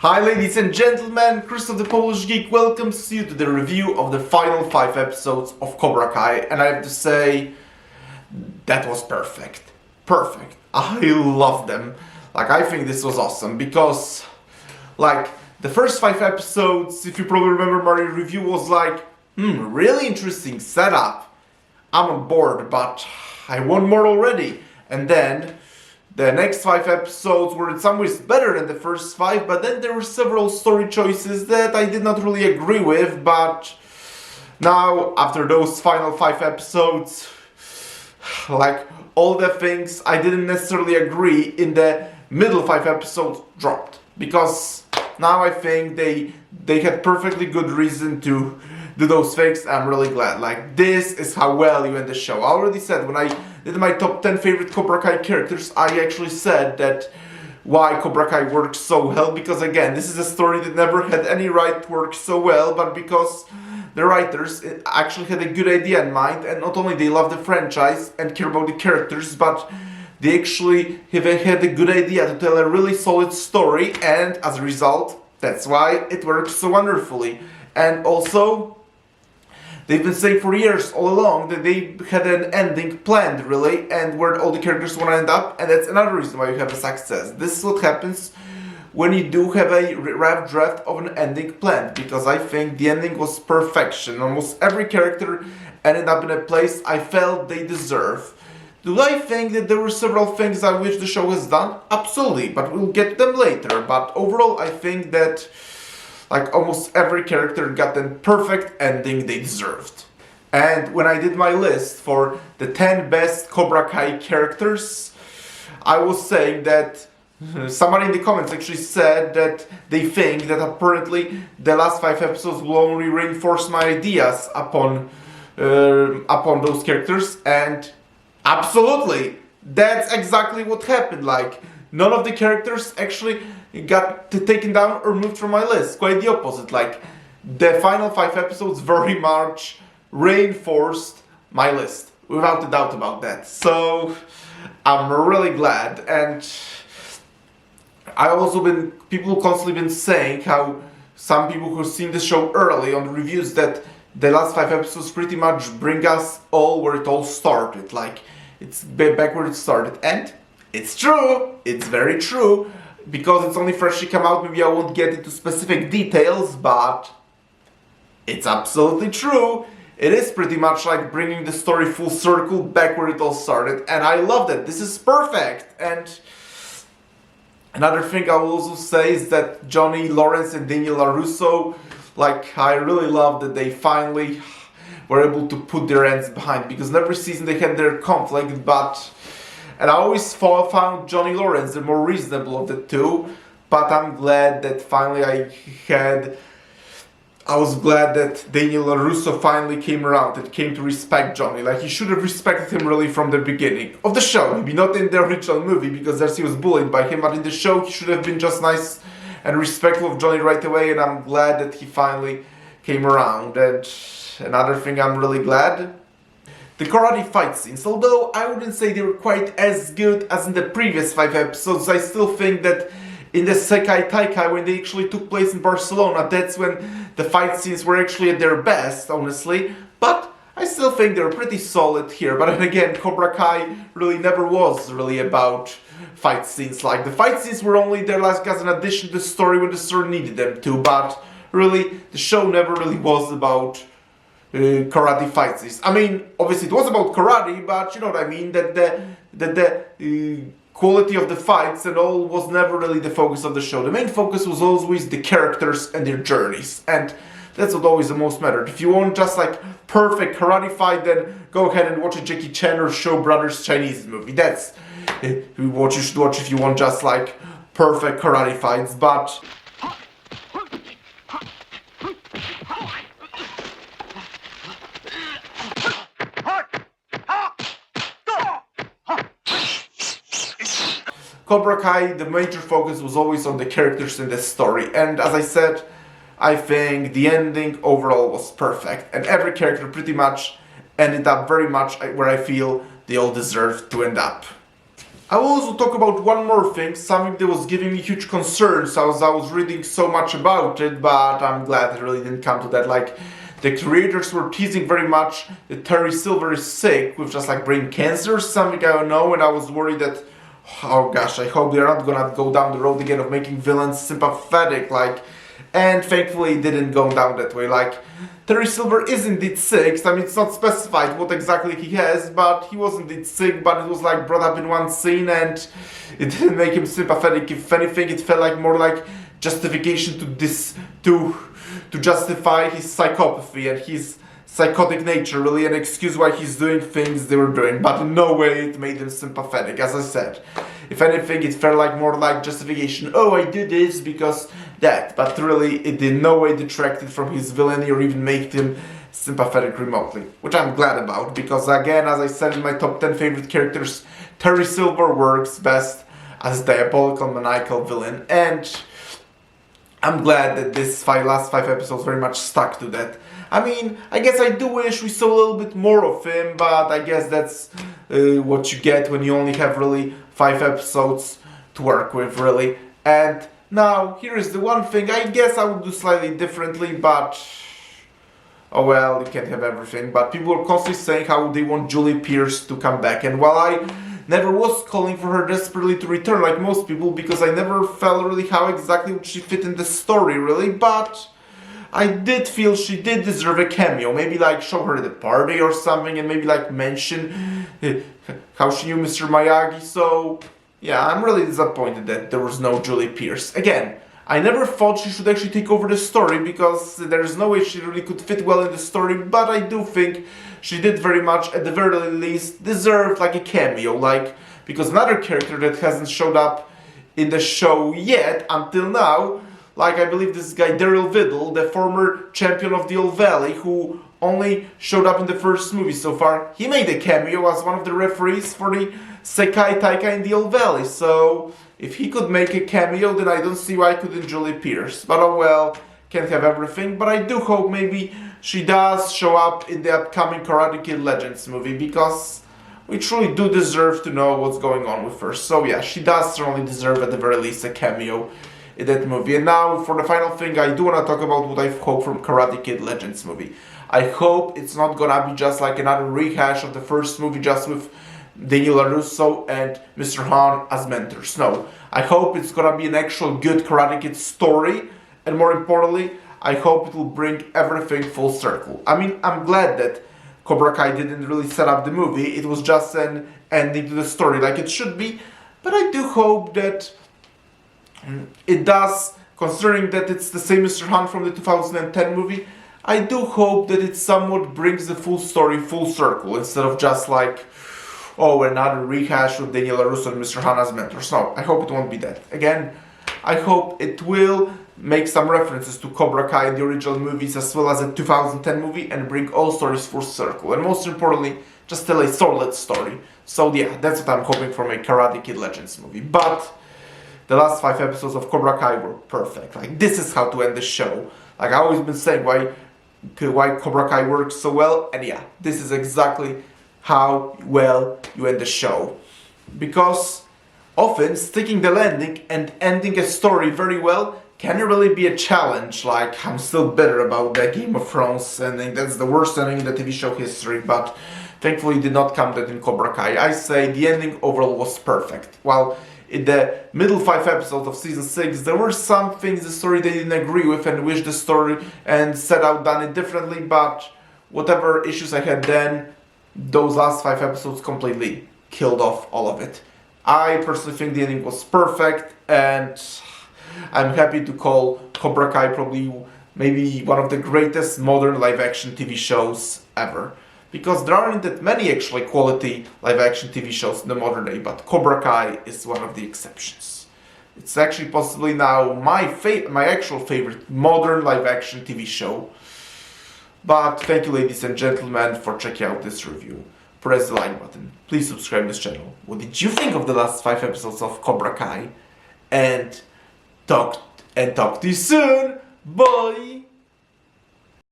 Hi ladies and gentlemen, Christoph the Polish Geek welcomes you to the review of the final 5 episodes of Cobra Kai, and I have to say, that was perfect. Perfect. I love them. I think this was awesome because, the first 5 episodes, if you probably remember my review, was really interesting setup. I'm on board, but I want more already. And then the next 5 episodes were in some ways better than the first 5, but then there were several story choices that I did not really agree with, but now, after those final 5 episodes, all the things I didn't necessarily agree in the middle 5 episodes dropped. Because now I think they had perfectly good reason to do those things. I'm really glad. This is how well you end the show. I already said when I did my top 10 favorite Cobra Kai characters, I actually said that why Cobra Kai works so well, because again, this is a story that never had any right to work so well, but because the writers actually had a good idea in mind, and not only they love the franchise and care about the characters, but they actually have had a good idea to tell a really solid story, and as a result, that's why it works so wonderfully. And also, they've been saying for years all along that they had an ending planned, really, and where all the characters want to end up, and that's another reason why you have a success. This is what happens when you do have a rough draft of an ending planned, because I think the ending was perfection. Almost every character ended up in a place I felt they deserve. Do I think that there were several things I wish the show has done? Absolutely, but we'll get them later. But overall, I think that almost every character got the perfect ending they deserved. And when I did my list for the 10 best Cobra Kai characters, I was saying that somebody in the comments actually said that they think that apparently the last 5 episodes will only reinforce my ideas upon those characters, and absolutely, that's exactly what happened. None of the characters actually got taken down or moved from my list. Quite the opposite. The final 5 episodes very much reinforced my list, without a doubt about that. So I'm really glad. And I also people constantly been saying how some people who've seen the show early on the reviews that the last 5 episodes pretty much bring us all where it all started. It's back where it started. And it's true. It's very true. Because it's only freshly come out, maybe I won't get into specific details, but it's absolutely true. It is pretty much like bringing the story full circle back where it all started, and I love that. This is perfect. And another thing I will also say is that Johnny Lawrence and Daniel LaRusso, I really love that they finally were able to put their hands behind, because in every season they had their conflict, and I always found Johnny Lawrence the more reasonable of the two, but I'm glad that finally I was glad that Daniel LaRusso finally came around and came to respect Johnny. He should have respected him really from the beginning of the show. Maybe not in the original movie, because there he was bullied by him, but in the show he should have been just nice and respectful of Johnny right away, and I'm glad that he finally came around. And another thing I'm really glad, the karate fight scenes. Although I wouldn't say they were quite as good as in the previous 5 episodes, I still think that in the Sekai Taikai, when they actually took place in Barcelona, that's when the fight scenes were actually at their best, honestly. But I still think they're pretty solid here. But then again, Cobra Kai really never was really about fight scenes. The fight scenes were only there as an addition to the story when the story needed them to. But really, the show never really was about karate fight scenes. I mean, obviously it was about karate, but you know what I mean, that the quality of the fights and all was never really the focus of the show. The main focus was always the characters and their journeys, and that's what always the most mattered. If you want just perfect karate fight, then go ahead and watch a Jackie Chan or Shaw Brothers Chinese movie. That's what you should watch if you want just perfect karate fights. But Cobra Kai, the major focus was always on the characters in the story, and as I said, I think the ending overall was perfect, and every character pretty much ended up very much where I feel they all deserved to end up. I will also talk about one more thing, something that was giving me huge concerns as I was reading so much about it, but I'm glad it really didn't come to that. Like, the creators were teasing very much that Terry Silver is sick with just like brain cancer or something, I don't know, and I was worried that, oh gosh, I hope they're not gonna go down the road again of making villains sympathetic, like, and thankfully it didn't go down that way. Like, Terry Silver is indeed sick. I mean, it's not specified what exactly he has, but he was indeed sick, but it was like brought up in one scene and it didn't make him sympathetic. If anything, it felt like more like justification to justify his psychopathy and his psychotic nature, really, an excuse why he's doing things they were doing, but in no way it made him sympathetic, as I said. If anything, it felt like more like justification. Oh, I do this because that, but really it in no way detracted from his villainy or even made him sympathetic remotely, which I'm glad about, because again, as I said in my top 10 favorite characters, Terry Silver works best as a diabolical, maniacal villain, and I'm glad that this last 5 episodes very much stuck to that. I mean, I guess I do wish we saw a little bit more of him, but I guess that's what you get when you only have really 5 episodes to work with, really. And now, here is the one thing I guess I would do slightly differently, but oh well, you can't have everything. But people are constantly saying how they want Julie Pierce to come back, and while I never was calling for her desperately to return like most people, because I never felt really how exactly would she fit in the story, really, but I did feel she did deserve a cameo. Maybe like show her at the party or something and maybe like mention how she knew Mr. Miyagi. So yeah, I'm really disappointed that there was no Julie Pierce. Again, I never thought she should actually take over the story because there's no way she really could fit well in the story, but I do think she did very much, at the very least, deserve like a cameo, like, because another character that hasn't showed up in the show yet until now, like I believe this guy Daryl Vidal, the former champion of the Old Valley, who only showed up in the first movie so far, he made a cameo as one of the referees for the Sekai Taika in the Old Valley, so if he could make a cameo, then I don't see why I couldn't Julie Pierce. But oh well, can't have everything, but I do hope maybe she does show up in the upcoming Karate Kid Legends movie, because we truly do deserve to know what's going on with her. So yeah, she does certainly deserve at the very least a cameo in that movie. And now for the final thing, I do want to talk about what I hope from Karate Kid Legends movie. I hope it's not gonna be just like another rehash of the first movie just with Daniel LaRusso and Mr. Han as mentors. No, I hope it's gonna be an actual good Karate Kid story, and more importantly, I hope it will bring everything full circle. I mean, I'm glad that Cobra Kai didn't really set up the movie, it was just an ending to the story like it should be, but I do hope that it does, considering that it's the same Mr. Han from the 2010 movie, I do hope that it somewhat brings the full story full circle, instead of just like, oh, another rehash with Daniel LaRusso and Mr. Han as mentors. No, I hope it won't be that. Again, I hope it will make some references to Cobra Kai in the original movies as well as a 2010 movie and bring all stories full circle. And most importantly, just tell a solid story. So yeah, that's what I'm hoping from a Karate Kid Legends movie. But the last 5 episodes of Cobra Kai were perfect. Like, this is how to end the show. Like, I've always been saying why Cobra Kai works so well, and yeah, this is exactly how well you end the show. Because often sticking the landing and ending a story very well can really be a challenge. Like, I'm still bitter about the Game of Thrones ending. That's the worst ending in the TV show history, but thankfully it did not come that in Cobra Kai. I say the ending overall was perfect. While in the middle 5 episodes of season 6, there were some things the story they didn't agree with and wished the story and set out done it differently, but whatever issues I had then, those last 5 episodes completely killed off all of it. I personally think the ending was perfect, and I'm happy to call Cobra Kai probably maybe one of the greatest modern live-action TV shows ever. Because there aren't that many actually quality live-action TV shows in the modern day, but Cobra Kai is one of the exceptions. It's actually possibly now my actual favorite modern live-action TV show. But thank you, ladies and gentlemen, for checking out this review. Press the like button. Please subscribe to this channel. What did you think of the last 5 episodes of Cobra Kai? And talk to you soon. Bye!